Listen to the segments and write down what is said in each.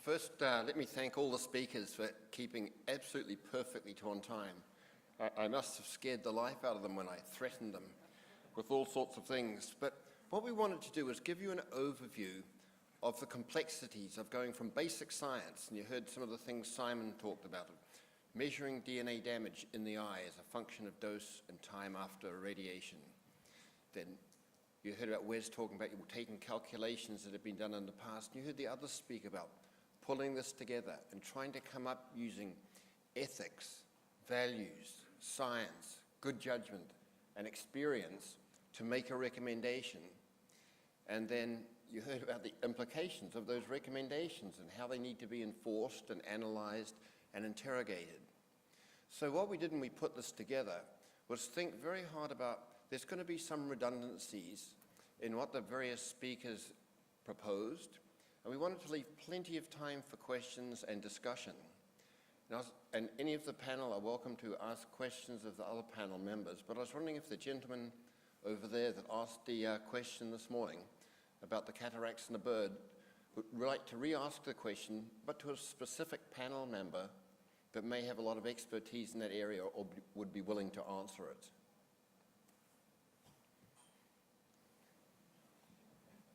First, let me thank all the speakers for keeping absolutely perfectly to on time. I must have scared the life out of them when I threatened them with all sorts of things. But what we wanted to do was give you an overview of the complexities of going from basic science, and you heard some of the things Simon talked about, measuring DNA damage in the eye as a function of dose and time after radiation. Then you heard about Wes talking about taking calculations that have been done in the past, and you heard the others speak about pulling this together and trying to come up using ethics, values, science, good judgment, and experience to make a recommendation. And then you heard about the implications of those recommendations and how they need to be enforced and analyzed and interrogated. So what we did when we put this together was think very hard about, there's going to be some redundancies in what the various speakers proposed, and we wanted to leave plenty of time for questions and discussion. And any of the panel are welcome to ask questions of the other panel members, but I was wondering if the gentleman over there that asked the question this morning about the cataracts in the bird would like to re-ask the question, but to a specific panel member that may have a lot of expertise in that area or would be willing to answer it.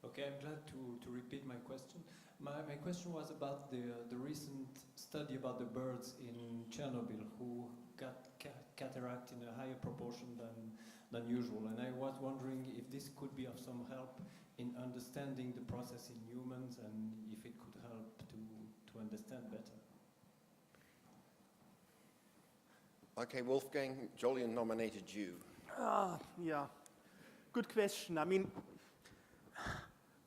Okay, I'm glad to repeat my question. My question was about the recent study about the birds in Chernobyl who got cataract in a higher proportion than usual. And I was wondering if this could be of some help in understanding the process in humans and if it could help to understand better. Okay, Wolfgang, Jolyon nominated you. Yeah, good question. I mean,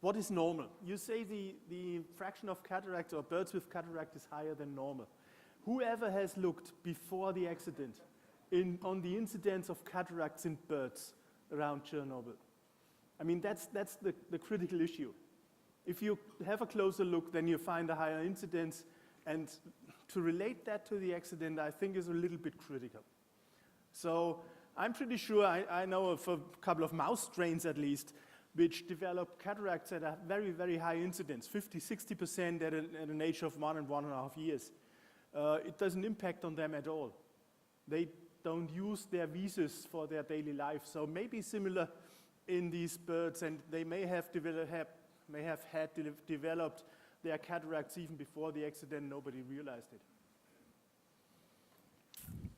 what is normal? You say the fraction of cataracts or birds with cataract is higher than normal. Whoever has looked before the accident on the incidence of cataracts in birds around Chernobyl? I mean, that's the critical issue. If you have a closer look, then you find a higher incidence, and to relate that to the accident, I think is a little bit critical. So I'm pretty sure, I know of a couple of mouse strains at least, which develop cataracts at a very, very high incidence, 50, 60% at an age of 1 and 1.5 years. It doesn't impact on them at all. They don't use their visors for their daily life, so maybe similar in these birds, and they may have developed their cataracts even before the accident. Nobody realized it.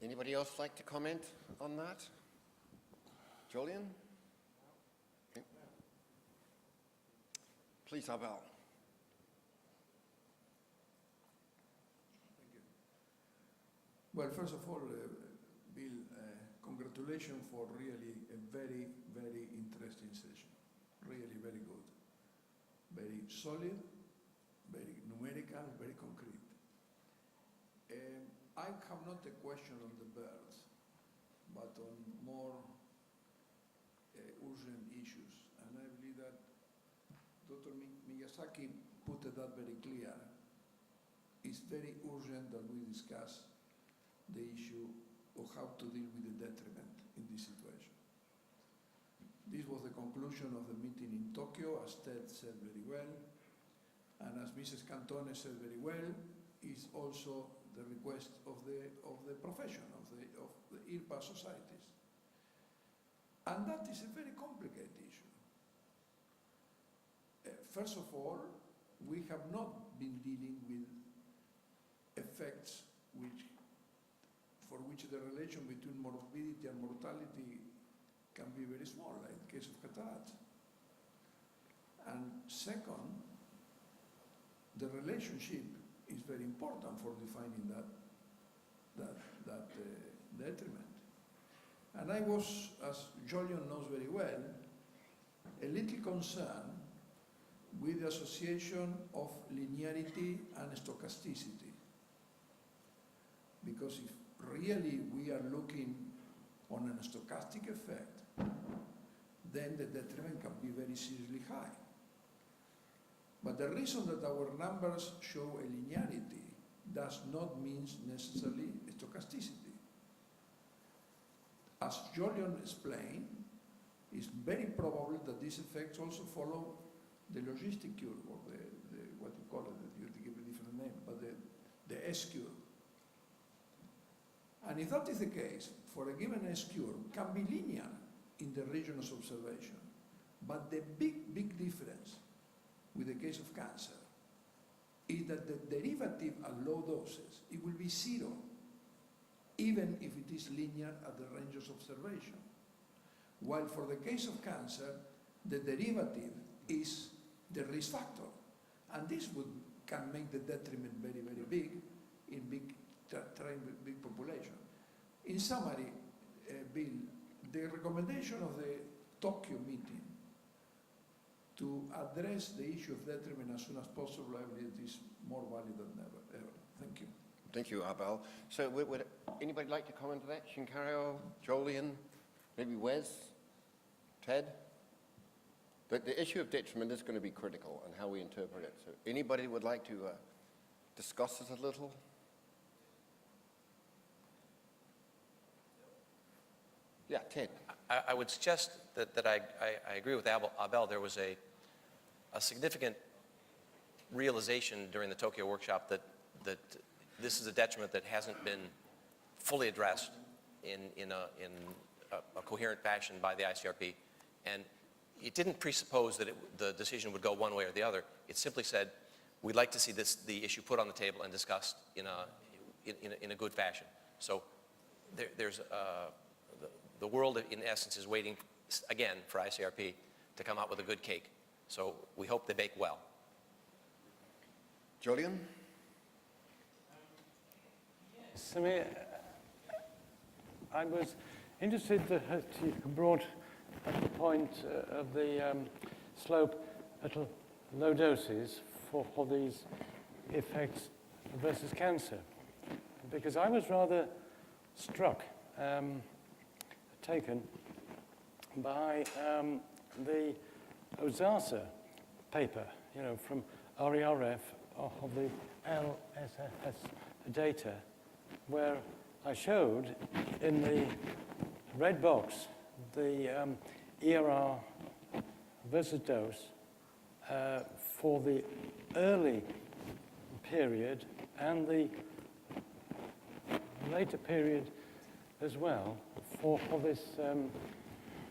Anybody else like to comment on that? Jolyon? Okay. Please, Abel. Thank you. Well, first of all, Bill, congratulations for really a very, very interesting session. Really very good. Very solid, very numerical, very concrete. I have not a question on the birds, but on more urgent issues. And I believe that Dr. Miyazaki put that very clear. It's very urgent that we discuss the issue of how to deal with the detriment in this situation. This was the conclusion of the meeting in Tokyo, as Ted said very well, and as Mrs. Cantone said very well, is also the request of the profession, of the IRPA societies. And that is a very complicated issue. First of all, we have not been dealing with effects for which the relation between morbidity and mortality can be very small, like the case of cataracts. And second, the relationship is very important for defining that detriment. And I was, as Jolyon knows very well, a little concerned with the association of linearity and stochasticity. Because if really we are looking on a stochastic effect, then the detriment can be very seriously high. But the reason that our numbers show a linearity does not mean necessarily stochasticity. As Jolyon explained, it's very probable that these effects also follow the logistic curve, or what you call it, you have to give a different the name, but the S-cure. And if that is the case, for a given S-cure can be linear in the regions of observation. But the big difference with the case of cancer is that the derivative at low doses, it will be zero, even if it is linear at the ranges of observation. While for the case of cancer, the derivative is the risk factor. And this can make the detriment very, very big in big population. In summary, Bill, the recommendation of the Tokyo meeting to address the issue of detriment as soon as possible, I believe it is more valid than ever. Thank you. Thank you, Abel. So would anybody like to comment on that? Shinkario, Jolyon, maybe Wes, Ted? The issue of detriment is going to be critical and how we interpret it. So anybody would like to discuss it a little? Yeah, Ted. I would suggest that I agree with Abel. There was a significant realization during the Tokyo workshop that this is a detriment that hasn't been fully addressed in a coherent fashion by the ICRP. And it didn't presuppose that the decision would go one way or the other. It simply said, we'd like to see the issue put on the table and discussed in a good fashion. So there's the world, in essence, is waiting, again, for ICRP to come out with a good cake. So we hope they bake well. Jolyon? Yes, I mean, I was interested that you brought up the point of the slope at low doses for these effects versus cancer, because I was rather struck, taken by the Osasa paper, from RERF of the LSS data, where I showed in the red box the ERR versus dose for the early period and the later period as well for this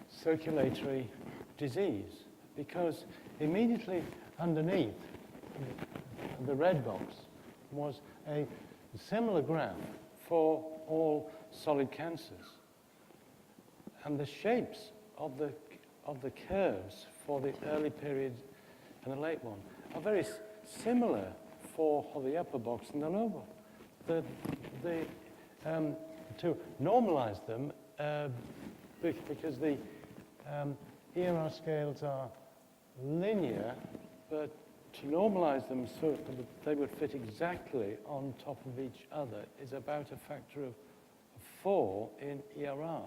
circulatory disease, because immediately underneath the red box was a similar graph for all solid cancers. And the shapes of the curves for the early period and the late one are very similar for the upper box and the lower box. To normalize them, because the ERR scales are linear, but to normalize them so that they would fit exactly on top of each other is about a factor of 4 in ERR.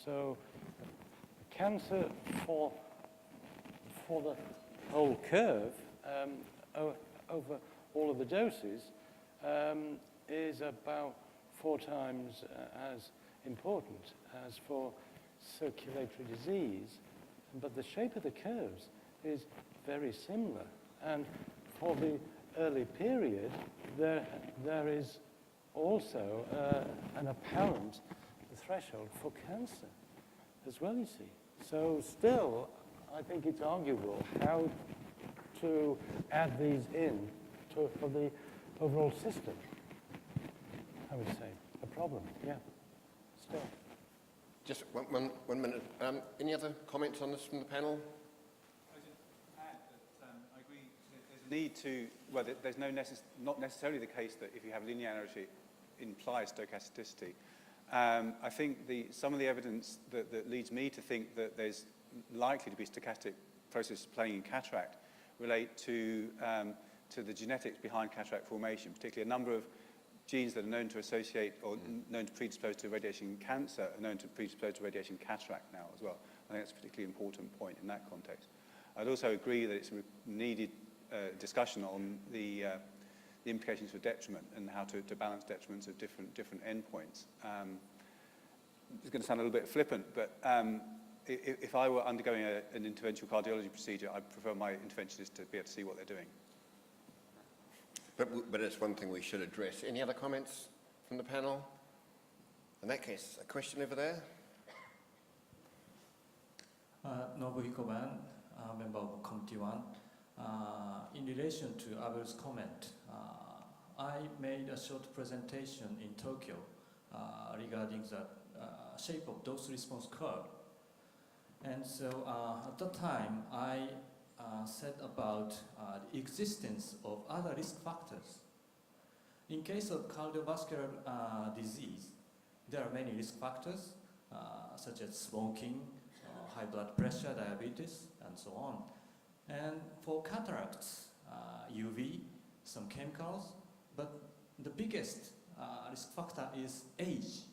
So cancer for the whole curve over all of the doses is about 4 times as important as for circulatory disease, but the shape of the curves is very similar. And for the early period, there is also an apparent threshold for cancer as well, you see. So still, I think it's arguable how to add these in for the overall system. I would say a problem, yeah, still. Just one minute. Any other comments on this from the panel? I just add that I agree there's a need to, well, there's not necessarily the case that if you have linearity implies stochasticity. I think some of the evidence that leads me to think that there's likely to be stochastic processes playing in cataract relate to the genetics behind cataract formation, particularly a number of genes that are known to associate or known to predispose to radiation cancer are known to predispose to radiation cataract now as well. I think that's a particularly important point in that context. I'd also agree that it's a needed discussion on the implications for detriment and how to balance detriments of different endpoints. It's going to sound a little bit flippant, but if I were undergoing an interventional cardiology procedure, I'd prefer my interventionist to be able to see what they're doing. But it's one thing we should address. Any other comments from the panel? In that case, a question over there. Nobuhiko Ban, member of Committee 1. In relation to Abel's comment, I made a short presentation in Tokyo regarding the shape of dose response curve. And so at that time, I said about the existence of other risk factors. In case of cardiovascular disease, there are many risk factors, such as smoking, high blood pressure, diabetes, and so on. And for cataracts, UV, some chemicals, but the biggest risk factor is age.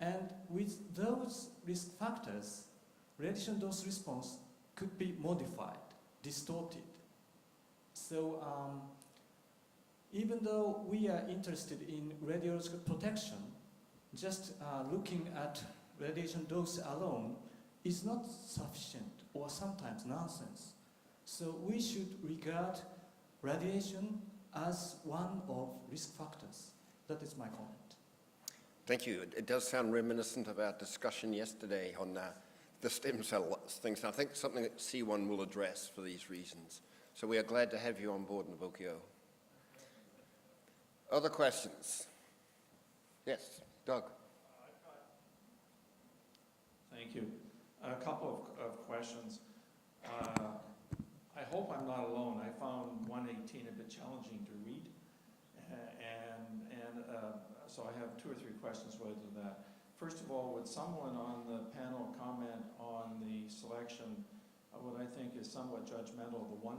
And with those risk factors, radiation dose response could be modified, distorted. So even though we are interested in radiological protection, just looking at radiation dose alone is not sufficient or sometimes nonsense. So we should regard radiation as one of risk factors. That is my comment. Thank you. It does sound reminiscent of our discussion yesterday on the stem cell things. And I think something that C1 will address for these reasons. So we are glad to have you on board, Nobuhiko. Other questions? Yes, Doug. Thank you. A couple of questions. I hope I'm not alone. I found 118 a bit challenging to read, so I have 2 or 3 questions related to that. First of all, would someone on the panel comment on the selection of what I think is somewhat judgmental, the 1%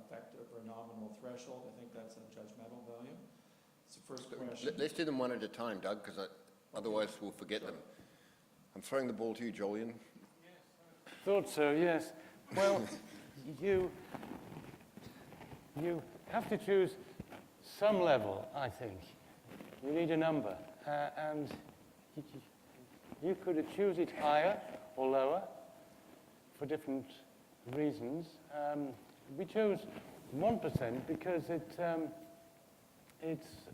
effective or nominal threshold? I think that's a judgmental value. It's the first question. Let's do them one at a time, Doug, because otherwise we'll forget them. I'm throwing the ball to you, Jolyon. Thought so, yes. Well, you have to choose some level, I think. You need a number, and you could choose it higher or lower for different reasons. We chose 1% because it's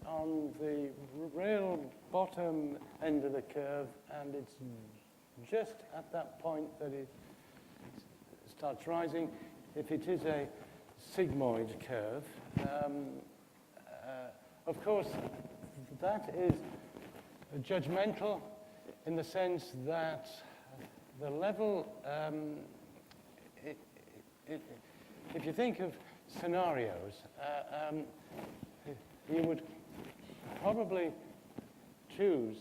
on the real bottom end of the curve, and it's just at that point that it starts rising. If it is a sigmoid curve, of course, that is judgmental in the sense that the level, if you think of scenarios, you would probably choose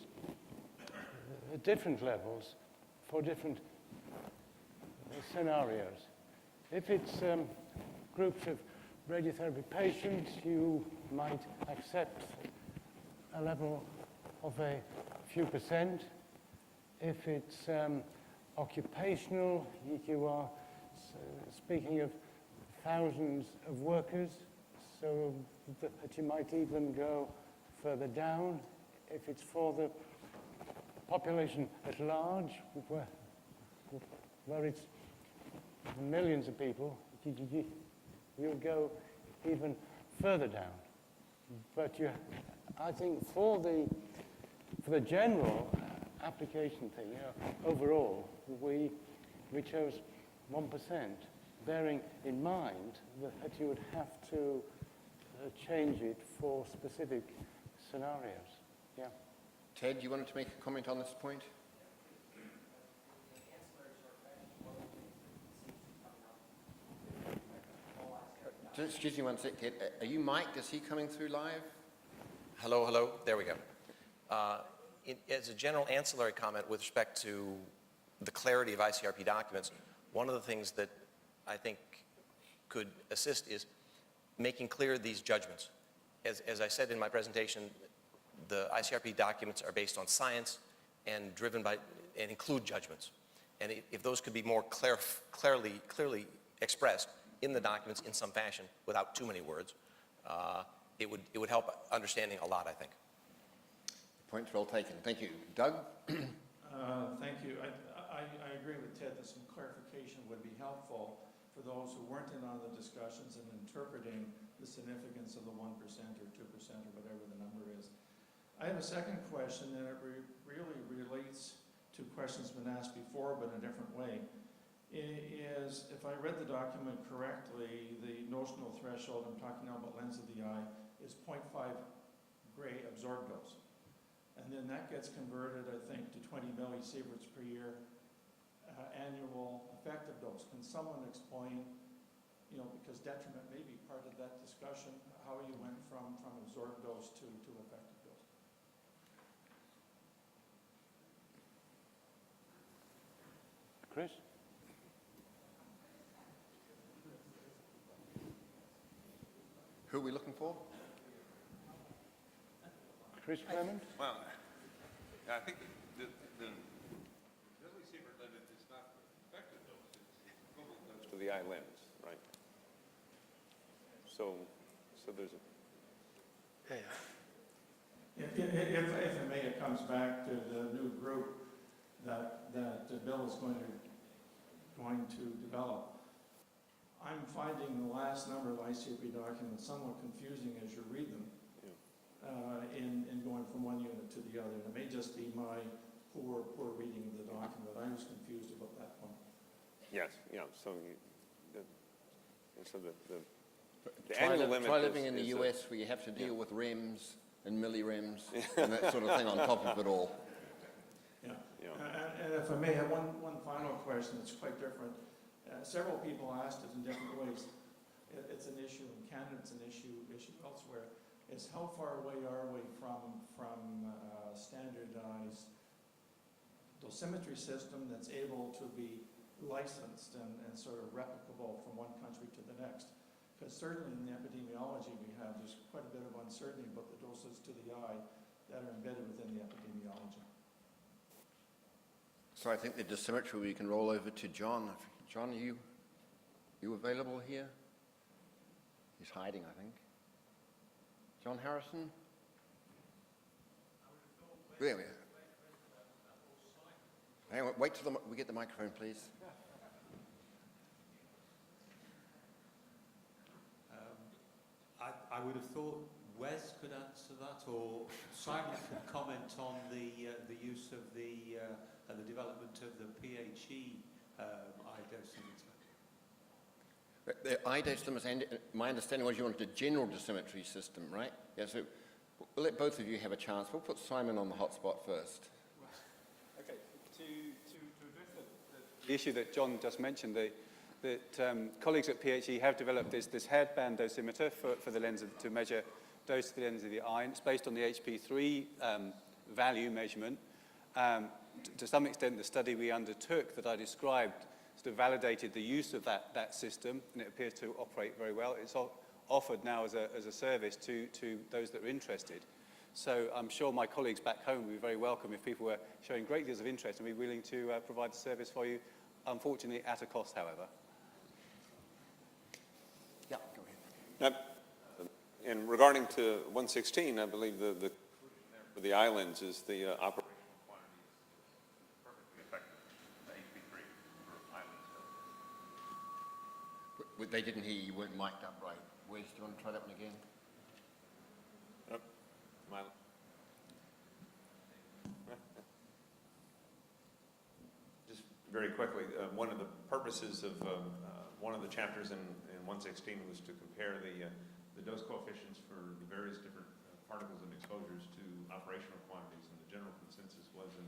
different levels for different scenarios. If it's groups of radiotherapy patients, you might accept a level of a few percent. If it's occupational, you are speaking of thousands of workers, so that you might even go further down. If it's for the population at large, where it's millions of people, you'll go even further down. But I think for the general application thing, overall, we chose 1%, bearing in mind that you would have to change it for specific scenarios. Yeah. Ted, you wanted to make a comment on this point? Excuse me one sec, Ted. Are you mic'd? Is he coming through live? Hello, hello. There we go. As a general ancillary comment with respect to the clarity of ICRP documents, one of the things that I think could assist is making clear these judgments. As I said in my presentation, the ICRP documents are based on science and driven by and include judgments. And if those could be more clearly expressed in the documents in some fashion without too many words, it would help understanding a lot, I think. Point's well taken. Thank you. Doug? Thank you. I agree with Ted that some clarification would be helpful. for those who weren't in on the discussions and interpreting the significance of the 1% or 2% or whatever the number is. I have a second question, and it really relates to questions been asked before, but in a different way. Is, if I read the document correctly, the notional threshold, I'm talking now about lens of the eye, is 0.5 gray absorbed dose. And then that gets converted, I think, to 20 millisieverts per year annual effective dose. Can someone explain, you know, because detriment may be part of that discussion, how you went from absorbed dose to effective dose? Chris? Who are we looking for? Chris Clement? Well, I think the millisievert limit is not effective dose, it's equivalent dose to the eye lens, right? So there's a... If I may, it comes back to the new group that Bill is going to develop. I'm finding the last number of ICP documents somewhat confusing as you read them, in going from one unit to the other. And it may just be my poor reading of the document. I was confused about that point. Yes, yeah, so the Try annual limit try living in the is US where you have to deal with rems and millirems and that sort of thing on top of it all. Yeah. Yeah. And if I may have one final question that's quite different. Several people asked it in different ways. It's an issue in Canada, it's an issue elsewhere. Is how far away are we from standardized dosimetry system that's able to be licensed and sort of replicable from one country to the next? Because certainly in the epidemiology we have, there's quite a bit of uncertainty about the doses to the eye that are embedded within the epidemiology. So I think the dosimetry we can roll over to John. John, are you available here? He's hiding, I think. John Harrison? There we are. Hang on, wait till we get the microphone, please. I would have thought Wes could answer that, or Simon could comment on the use of the development of the PHE eye dosimeter. The eye dosimeter, my understanding was you wanted a general dosimetry system, right? Yeah, so we'll let both of you have a chance. We'll put Simon on the hot spot first. Okay, to address the issue that John just mentioned, that colleagues at PHE have developed this headband dosimeter for the lens to measure dose to the lens of the eye. And it's based on the HP3 value measurement. To some extent, the study we undertook that I described sort of validated the use of that system, and it appears to operate very well. It's offered now as a service to those that are interested. So I'm sure my colleagues back home would be very welcome if people were showing great deals of interest and be willing to provide the service for you, unfortunately at a cost, however. Yeah, go ahead. and regarding to 116, I believe the for the eye lens is the operational quantity is perfectly effective, the HP3 for eye lens. They didn't hear you, weren't mic'd up right. Wes, do you want to try that one again? Just very quickly, one of the purposes of one of the chapters in 116 was to compare the dose coefficients for the various different particles and exposures to operational quantities, and the general consensus was in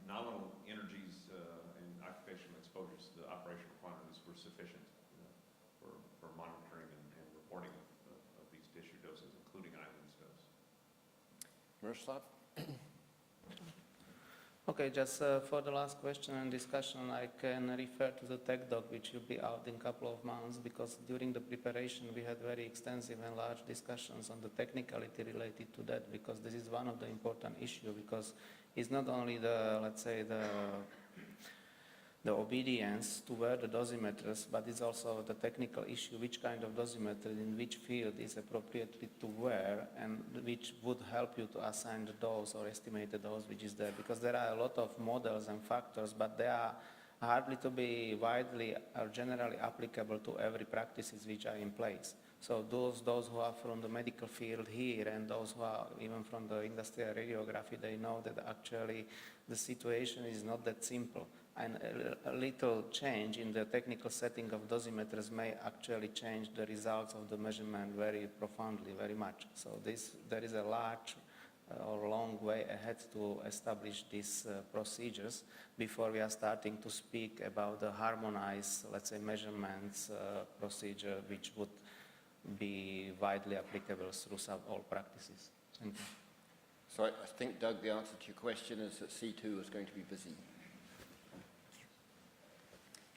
nominal energies and occupational exposures, the operational quantities were sufficient for monitoring and reporting of these tissue doses, including eye lens dose. Miroslav? Okay, just for the last question and discussion, I can refer to the tech doc, which will be out in a couple of months, because during the preparation we had very extensive and large discussions on the technicality related to that, because this is one of the important issues, because it's not only the, let's say, the obedience to wear the dosimeters, but it's also the technical issue, which kind of dosimeter in which field is appropriately to wear, and which would help you to assign the dose or estimate the dose which is there, because there are a lot of models and factors, but they are hardly to be widely or generally applicable to every practices which are in place. So those who are from the medical field here and those who are even from the industrial radiography, they know that actually the situation is not that simple. And a little change in the technical setting of dosimeters may actually change the results of the measurement very profoundly, very much. So there is a large or long way ahead to establish these procedures before we are starting to speak about the harmonized, let's say, measurements procedure which would be widely applicable through all practices. Thank you. So I think, Doug, the answer to your question is that C2 is going to be busy.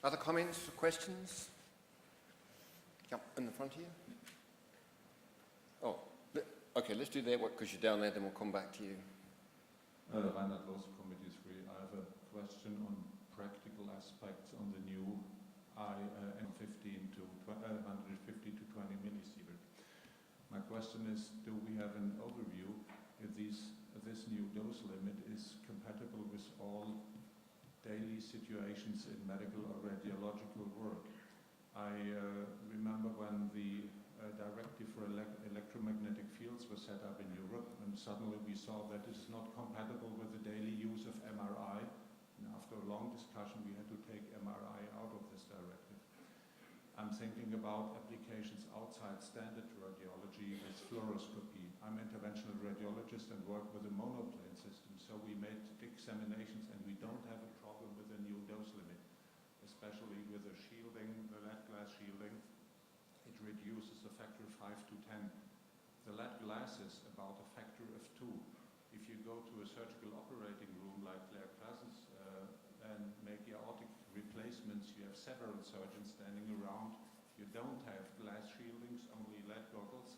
Other comments or questions? Yeah, in the front here. Oh, okay, let's do that because you're down there, then we'll come back to you. Reinhard Loos, Committee 3. I have a question on practical aspects on the new IM15 to 150 to 20 millisievert. My question is, do we have an overview if this new dose limit is compatible with all daily situations in medical or radiological work? I remember when the directive for electromagnetic fields was set up in Europe, and suddenly we saw that it is not compatible with the daily use of MRI. And after a long discussion, we had to take MRI out of this directive. I'm thinking about applications outside standard radiology with fluoroscopy. I'm an interventional radiologist and work with a monoplane system, so we made examinations and we don't have a problem with a new dose limit, especially with the shielding, the lead glass shielding. It reduces a factor of 5 to 10. The lead glass is about a factor of 2. If you go to a surgical operating room like Claire Clausen's and make aortic replacements, you have several surgeons standing around. You don't have glass shieldings, only lead goggles.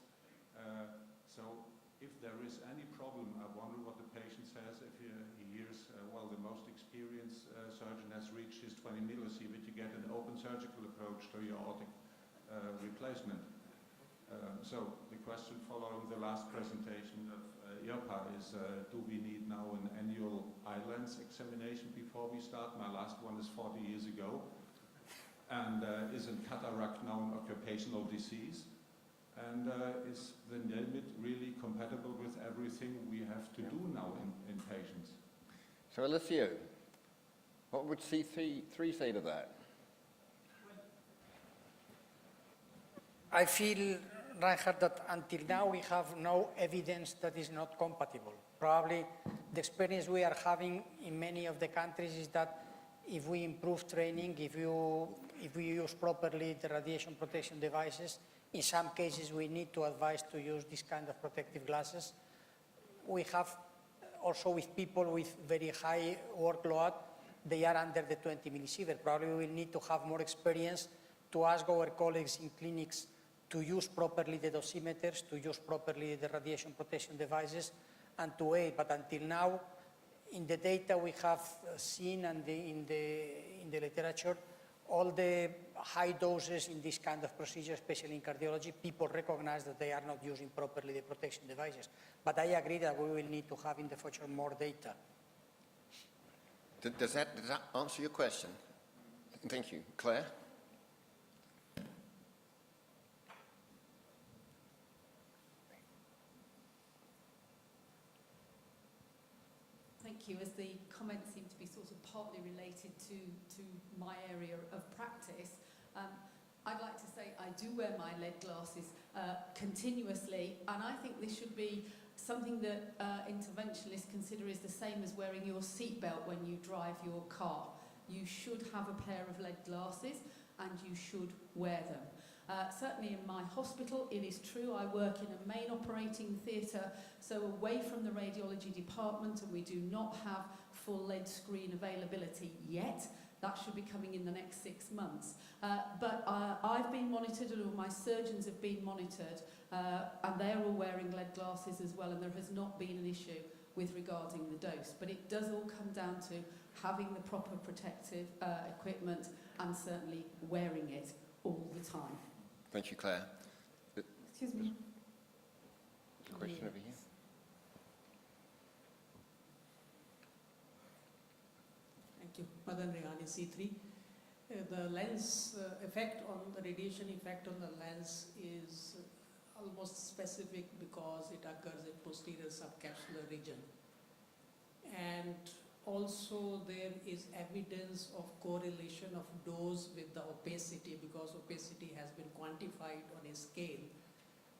So if there is any problem, I wonder what the patient says if he hears, well, the most experienced surgeon has reached his 20 millisievert, you get an open surgical approach to your aortic replacement. So the question following the last presentation of IRPA is, do we need now an annual eye-lens examination before we start? My last one is 40 years ago. And isn't cataract now an occupational disease? And is the limit really compatible with everything we have to do now in patients? So Alessio, what would C3 say to that? I feel, Reinhard, that until now we have no evidence that is not compatible. Probably the experience we are having in many of the countries is that if we improve training, if we use properly the radiation protection devices, in some cases we need to advise to use this kind of protective glasses. We have also with people with very high workload, they are under the 20 millisievert. Probably we will need to have more experience to ask our colleagues in clinics to use properly the dosimeters, to use properly the radiation protection devices, and to aid. But until now, in the data we have seen and in the literature, all the high doses in this kind of procedure, especially in cardiology, people recognize that they are not using properly the protection devices. But I agree that we will need to have in the future more data. Does that answer your question? Thank you. Claire? Thank you. As the comments seem to be sort of partly related to my area of practice, I'd like to say I do wear my lead glasses continuously, and I think this should be something that interventionists consider is the same as wearing your seatbelt when you drive your car. You should have a pair of lead glasses and you should wear them. Certainly in my hospital, it is true, I work in a main operating theatre, so away from the radiology department, and we do not have full lead screen availability yet. That should be coming in the next 6 months. But I've been monitored, and all my surgeons have been monitored, and they're all wearing lead glasses as well, and there has not been an issue with regarding the dose. But it does all come down to having the proper protective equipment and certainly wearing it all the time. Thank you, Claire. Excuse me. Question over here. Thank you. Madan Rehani, C3. The lens effect on the radiation effect on the lens is almost specific because it occurs in posterior subcapsular region. And also there is evidence of correlation of dose with the opacity, because opacity has been quantified on a scale,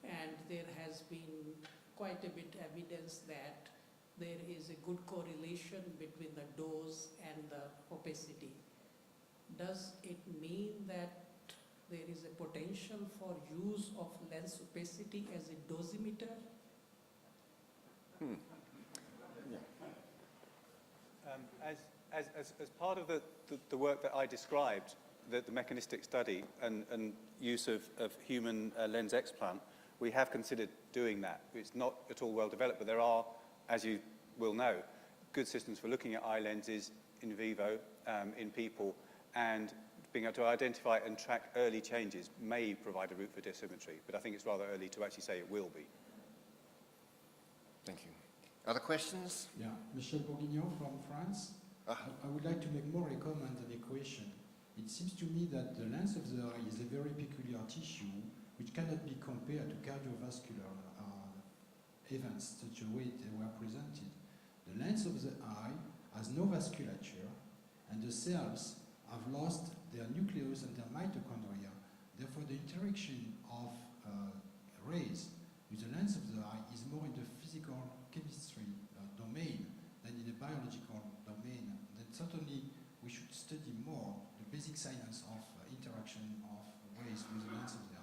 and there has been quite a bit evidence that there is a good correlation between the dose and the opacity. Does it mean that there is a potential for use of lens opacity as a dosimeter? As part of the work that I described, the mechanistic study and use of human lens explant, we have considered doing that. It's not at all well developed, but there are, as you will know, good systems for looking at eye lenses in vivo in people, and being able to identify and track early changes may provide a route for dosimetry, but I think it's rather early to actually say it will be. Thank you. Other questions? Yeah, Michel Bourguignon from France. I would like to make more a comment than a question. It seems to me that the lens of the eye is a very peculiar tissue which cannot be compared to cardiovascular events such a way they were presented. The lens of the eye has no vasculature, and the cells have lost their nucleus and their mitochondria. Therefore, the interaction of rays with the lens of the eye is more in the physical chemistry domain than in the biological domain. Then certainly we should study more the basic science of interaction of rays with the lens of the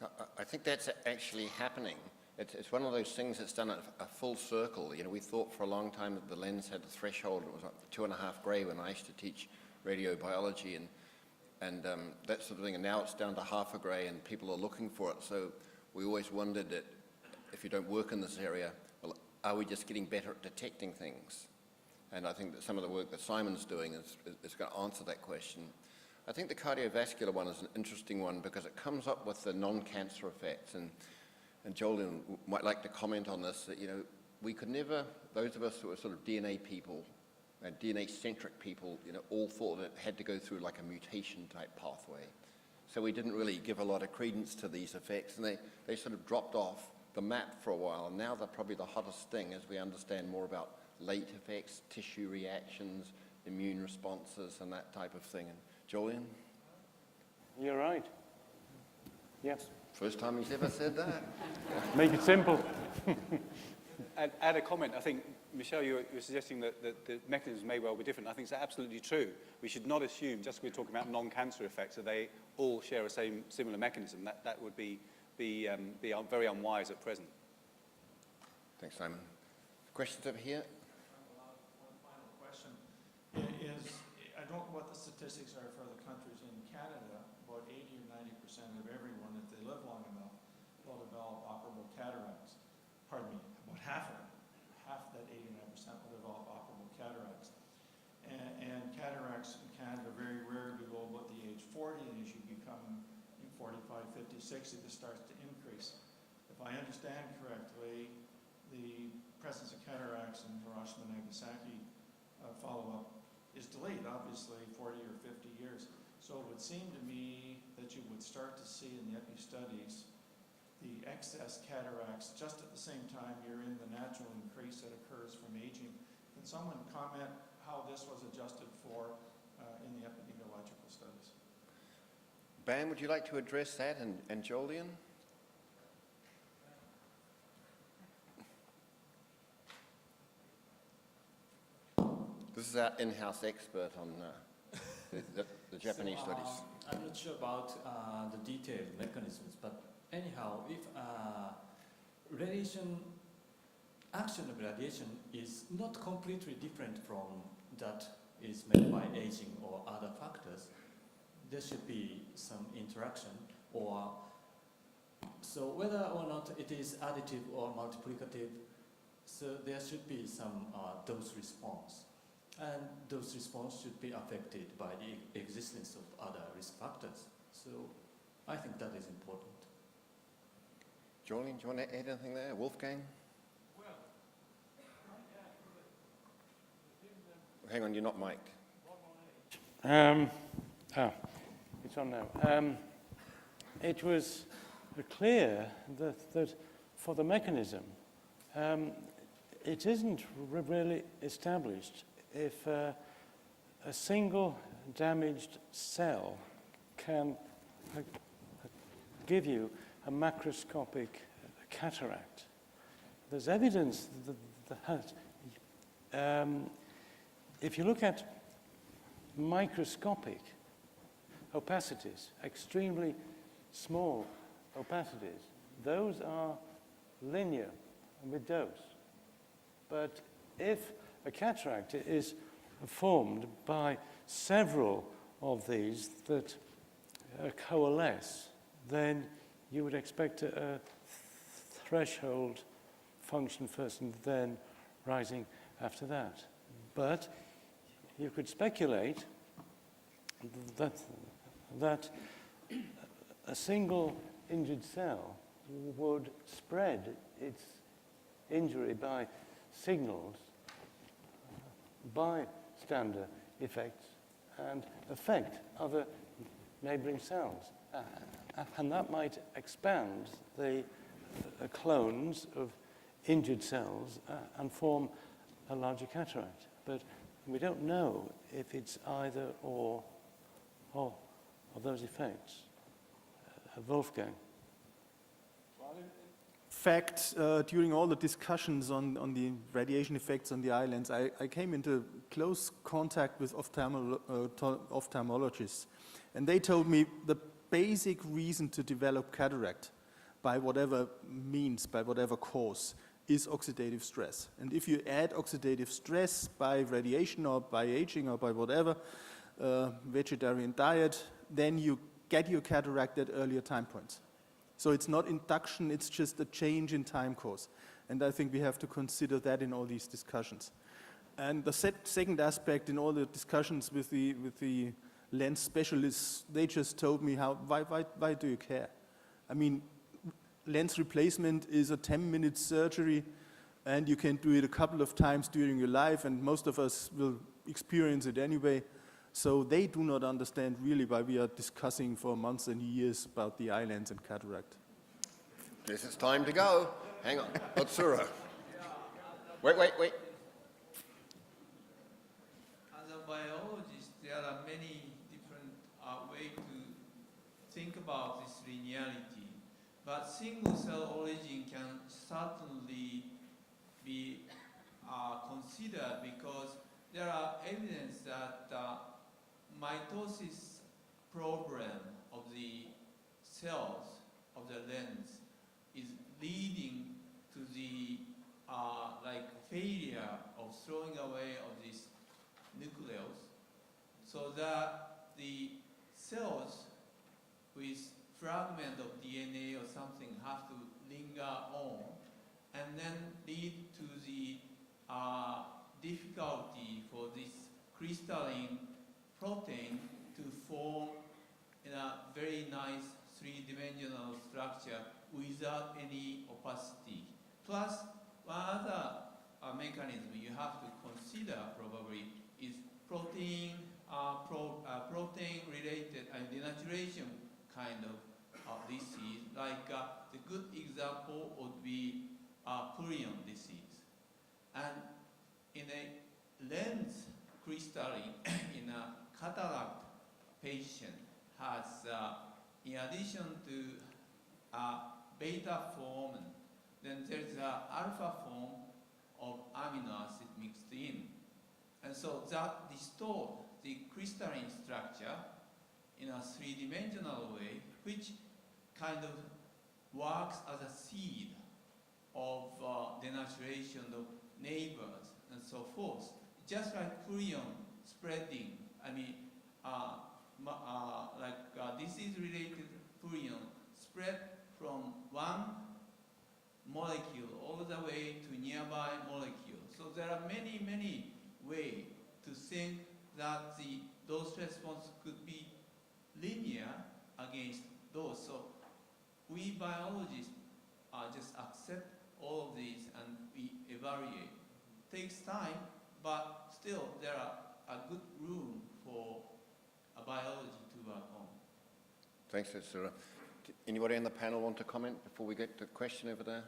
eye. I think that's actually happening. It's one of those things that's done a full circle. You know, we thought for a long time that the lens had a threshold. It was like 2.5 gray when I used to teach radiobiology and that sort of thing. And now it's down to 0.5 gray, and people are looking for it. So we always wondered that if you don't work in this area, well, are we just getting better at detecting things? And I think that some of the work that Simon's doing is going to answer that question. I think the cardiovascular one is an interesting one because it comes up with the non-cancer effects. And Jolyon might like to comment on this, that, you know, we could never, those of us who are sort of DNA people and DNA-centric people, you know, all thought it had to go through like a mutation-type pathway. So we didn't really give a lot of credence to these effects, and they sort of dropped off the map for a while. And now they're probably the hottest thing as we understand more about late effects, tissue reactions, immune responses, and that type of thing. And Jolyon? You're right. Yes. First time he's ever said that. Make it simple. And add a comment. I think, Michelle, you're suggesting that the mechanisms may well be different. I think it's absolutely true. We should not assume, just because we're talking about non-cancer effects, that they all share a similar mechanism. That would be very unwise at present. Thanks, Simon. Questions over here? One final question is, I don't know what the statistics are for the countries in Canada. About 80 or 90% of everyone, if they live long enough, will develop operable cataracts. Pardon me, about half of them, half that 89% will develop operable cataracts. And cataracts in Canada are very rare below about the age 40, and as you become 45, 50, 60, this starts to increase. If I understand correctly, the presence of cataracts in Hiroshima and Nagasaki follow-up is delayed, obviously, 40 or 50 years. So it would seem to me that you would start to see in the epi studies the excess cataracts just at the same time you're in the natural increase that occurs from aging. Can someone comment how this was adjusted for in the epidemiological studies? Bam, would you like to address that, and Jolyon? This is our in-house expert on the Japanese studies. I'm not sure about the detailed mechanisms, but anyhow, if action of radiation is not completely different from that is made by aging or other factors, there should be some interaction, or so whether or not it is additive or multiplicative, so there should be some dose response. And those responses should be affected by the existence of other risk factors. So I think that is important. Jolyon, do you want to add anything there? Wolfgang? Well, I might add that within the hang on, you're not mic'd. It's on now. It was clear that for the mechanism, it isn't really established if a single damaged cell can give you a macroscopic cataract. There's evidence that if you look at microscopic opacities, extremely small opacities, those are linear with dose. But if a cataract is formed by several of these that coalesce, then you would expect a threshold function first and then rising after that. But you could speculate that a single injured cell would spread its injury by signals, bystander effects, and affect other neighboring cells. And that might expand the clones of injured cells and form a larger cataract. But we don't know if it's either or of those effects. Wolfgang. Fact, during all the discussions on the radiation effects on the islands, I came into close contact with ophthalmologists. And they told me the basic reason to develop cataract by whatever means, by whatever cause, is oxidative stress. And if you add oxidative stress by radiation or by aging or by whatever, vegetarian diet, then you get your cataract at earlier time points. So it's not induction, it's just a change in time course. And I think we have to consider that in all these discussions. And the second aspect in all the discussions with the lens specialists, they just told me why do you care? I mean, lens replacement is a 10-minute surgery, and you can do it a couple of times during your life, and most of us will experience it anyway. So they do not understand really why we are discussing for months and years about the eye lens and cataract. Guess it's time to go. Hang on. Otsuro. Wait. As a biologist, there are many different ways to think about this linearity. But single-cell origin can certainly be considered because there are evidence that mitosis problem of the cells of the lens is leading to the failure of throwing away of this nucleus, so that the cells with fragment of DNA or something have to linger on and then lead to the difficulty for this crystalline protein to form in a very nice three-dimensional structure without any opacity. Plus, one other mechanism you have to consider probably is protein related and denaturation kind of disease. Like the good example would be prion disease. And in a lens crystalline in a cataract patient has, in addition to beta form, then there's an alpha form of amino acid mixed in. And so that distorts the crystalline structure in a three-dimensional way, which kind of works as a seed of denaturation of neighbors and so forth. Just like prion spreading, I mean, disease-related prion spread from one molecule all the way to nearby molecule. So there are many, many ways to think that the dose response could be linear against those. So we biologists just accept all of these and we evaluate. Takes time, but still there are a good room for a biology to work on. Thanks, Tsura. Anybody on the panel want to comment before we get to the question over there?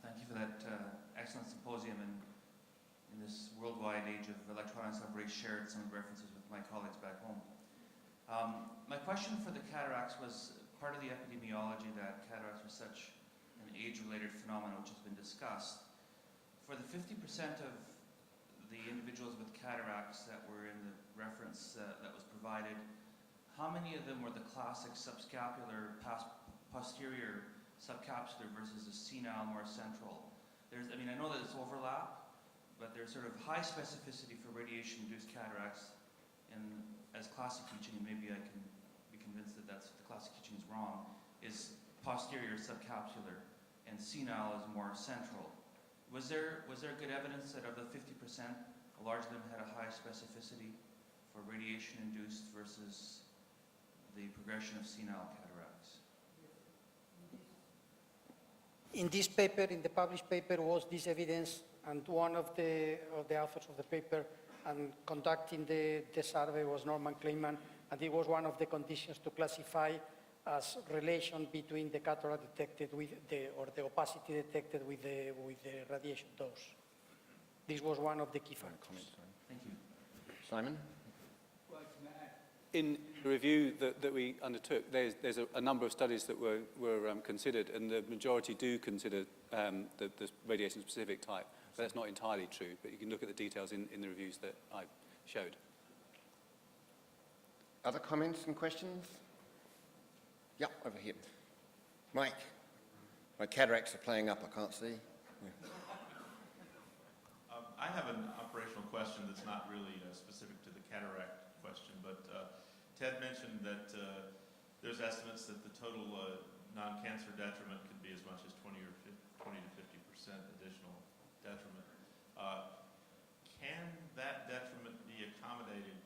Thank you for that excellent symposium. And in this worldwide age of electronics, I've already shared some references with my colleagues back home. My question for the cataracts was part of the epidemiology that cataracts are such an age-related phenomenon which has been discussed. For the 50% of the individuals with cataracts that were in the reference that was provided, how many of them were the classic subscapular posterior subcapsular versus the senile more central? I mean, I know that it's overlap, but there's sort of high specificity for radiation-induced cataracts, and as classic teaching, and maybe I can be convinced that the classic teaching is wrong, is posterior subcapsular, and senile is more central. Was there good evidence that of the 50%, a large of them had a high specificity for radiation-induced versus the progression of senile cataracts? In this paper, in the published paper, was this evidence, and one of the authors of the paper and conducting the survey was Norman Kleinman, and it was one of the conditions to classify as relation between the cataract detected with or the opacity detected with the radiation dose. This was one of the key factors. Thank you. Simon? In the review that we undertook, there's a number of studies that were considered, and the majority do consider the radiation-specific type. But that's not entirely true, but you can look at the details in the reviews that I showed. Other comments and questions? Yeah, over here. Mike, my cataracts are playing up, I can't see. Yeah. I have an operational question that's not really specific to the cataract question, but Ted mentioned that there's estimates that the total non-cancer detriment could be as much as 20 to 50% additional detriment. Can that detriment be accommodated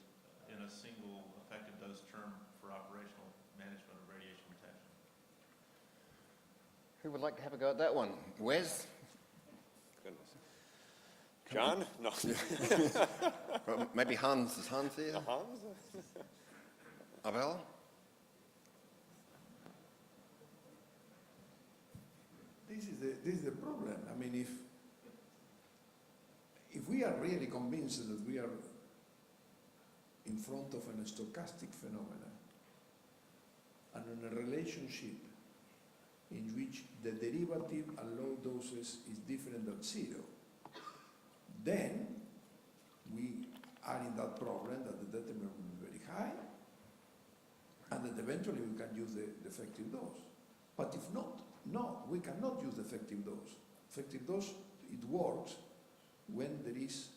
in a single effective dose term for operational management of radiation protection? Who would like to have a go at that one? Wes? Goodness. John? No. Well, maybe Hans. Is Hans here? Hans? Abel? This is the problem. I mean, if we are really convinced that we are in front of a stochastic phenomenon and in a relationship in which the derivative at low doses is different than zero, then we are in that problem that the detriment will be very high, and that eventually we can use the effective dose. But if not, no, we cannot use the effective dose. Effective dose, it works when there is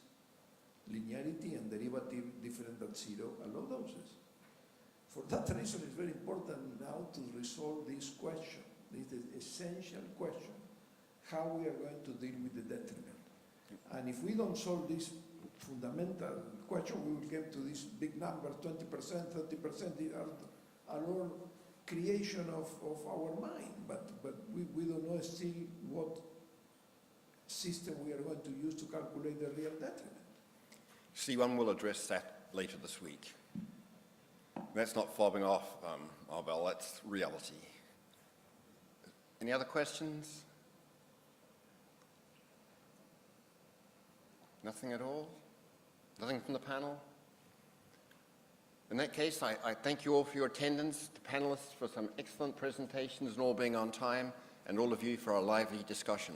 linearity and derivative different than zero at low doses. For that reason, it's very important now to resolve this question, this essential question, how we are going to deal with the detriment. And if we don't solve this fundamental question, we will get to this big number, 20%, 30%, are all creation of our mind, but we don't know still what system we are going to use to calculate the real detriment. C1 will address that later this week. That's not fobbing off, Abel, that's reality. Any other questions? Nothing at all? Nothing from the panel? In that case, I thank you all for your attendance, the panelists for some excellent presentations and all being on time, and all of you for a lively discussion.